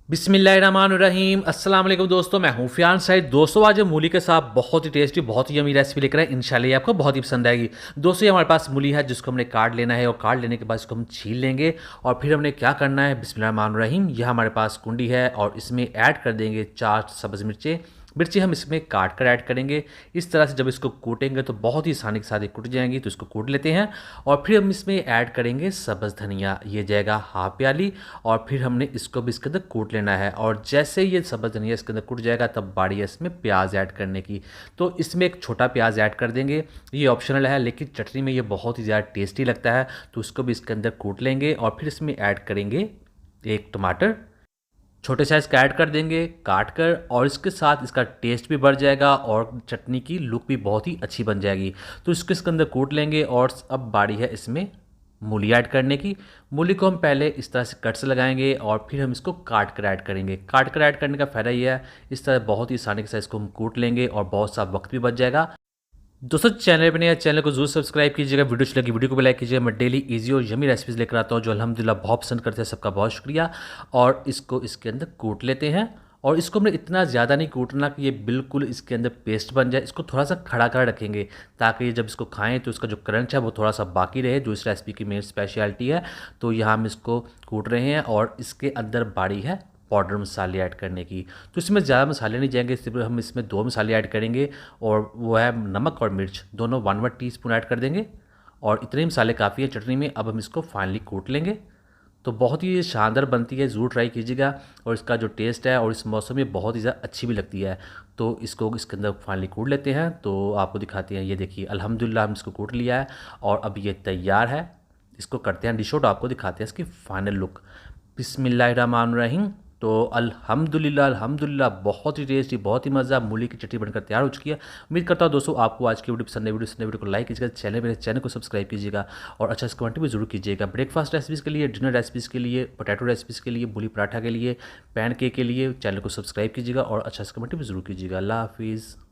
बिस्मिल्लाहिर्रहमानिर्रहीम। अस्सलाम वालेकुम दोस्तों, मैं हूँ फियाज साइड। दोस्तों आज मूली के साथ बहुत ही टेस्टी बहुत ही यमी रेसिपी लेकर आए। इंशाल्लाह ये आपको बहुत ही पसंद आएगी। दोस्तों ये हमारे पास मूली है जिसको हमने काट लेना है और काट लेने के बाद इसको हम छील लेंगे और फिर हमने क्या करना है, बिस्मिल्लाहिर्रहमानिर्रहीम। यह हमारे पास कुंडी है और इसमें ऐड कर देंगे 4 सब्ज़ मिर्ची हम इसमें काट कर ऐड करेंगे। इस तरह से जब इसको कूटेंगे तो बहुत ही आसानी के साथ ये कूट जाएंगी, तो इसको कूट लेते हैं। और फिर हम इसमें ऐड करेंगे सब्ज़ धनिया, ये जाएगा हाफ प्याली। और फिर हमने इसको भी इसके अंदर कूट लेना है। और जैसे ये सब्ज़ धनिया इसके अंदर कूट जाएगा तब बारी है इसमें प्याज ऐड करने की। तो इसमें एक छोटा प्याज ऐड कर देंगे, ये ऑप्शनल है लेकिन चटनी में ये बहुत ही ज़्यादा टेस्टी लगता है। तो इसको भी इसके अंदर कूट लेंगे और फिर इसमें ऐड करेंगे एक टमाटर, छोटे साइज़ का ऐड कर देंगे काट कर। और इसके साथ इसका टेस्ट भी बढ़ जाएगा और चटनी की लुक भी बहुत ही अच्छी बन जाएगी। तो इसको इसके अंदर कूट लेंगे। और अब बारी है इसमें मूली ऐड करने की। मूली को हम पहले इस तरह से कट से लगाएंगे और फिर हम इसको काट कर ऐड करेंगे। काट कर ऐड करने का फ़ायदा ये है, इस तरह बहुत ही आसानी के साथ इसको हम कूट लेंगे और बहुत सा वक्त भी बच जाएगा। दोस्तों चैनल पर नया, चैनल को जरूर सब्सक्राइब कीजिएगा, वीडियो अच्छी लगी वीडियो को भी लाइक कीजिएगा। मैं डेली इजी और यमी रेसिपीज़ लेकर आता हूँ जो अल्हम्दुलिल्लाह बहुत पसंद करते हैं, सबका बहुत शुक्रिया। और इसको इसके अंदर कूट लेते हैं। और इसको हमने इतना ज़्यादा नहीं कूटना कि ये बिल्कुल इसके अंदर पेस्ट बन जाए। इसको थोड़ा सा खड़ा कर रखेंगे ताकि जब इसको खाएं तो इसका जो क्रंच है वो थोड़ा सा बाकी रहे, जो इस रेसिपी की मेन स्पेशलिटी है। तो यहाँ हम इसको कूट रहे हैं और इसके अंदर बारी है पाउडर मसाले ऐड करने की। तो इसमें ज़्यादा मसाले नहीं जाएंगे, सिर्फ हम इसमें 2 मसाले ऐड करेंगे और वो है नमक और मिर्च, दोनों 1 टीस्पून ऐड कर देंगे। और इतने मसाले काफ़ी है चटनी में। अब हम इसको फाइनली कूट लेंगे। तो बहुत ही शानदार बनती है, ज़रूर ट्राई कीजिएगा। और इसका जो टेस्ट है और इस मौसम में बहुत ही ज़्यादा अच्छी भी लगती है। तो इसको इसके अंदर फाइनली कूट लेते हैं। तो आपको दिखाते हैं, ये देखिए अल्हम्दुलिल्लाह हम इसको कूट लिया है और अब ये तैयार है। इसको करते हैं डिश आउट, आपको दिखाते हैं इसकी फाइनल लुक। बिस्मिल्लाहिर्रहमानिर्रहीम। तो अल्हम्दुलिल्लाह अल्हम्दुलिल्लाह बहुत ही टेस्टी बहुत ही मज़ा मूली की चटनी बनकर तैयार हो चुकी है। उम्मीद करता हूँ दोस्तों आपको आज की वीडियो पसंद है। वीडियो को लाइक कीजिएगा, चैनल को सब्सक्राइब कीजिएगा और अच्छा से कमेंट भी जरूर कीजिएगा। ब्रेकफास्ट रेसिपीज़ के लिए, डिनर रेसिपीज़ के लिए, पोटैटो रेसिपीज़ के लिए, मूली पराठा के लिए, पैन केक के लिए चैनल को सब्सक्राइब कीजिएगा और अच्छा से कमेंट भी जरूर कीजिएगा। अल्लाह हाफिज़।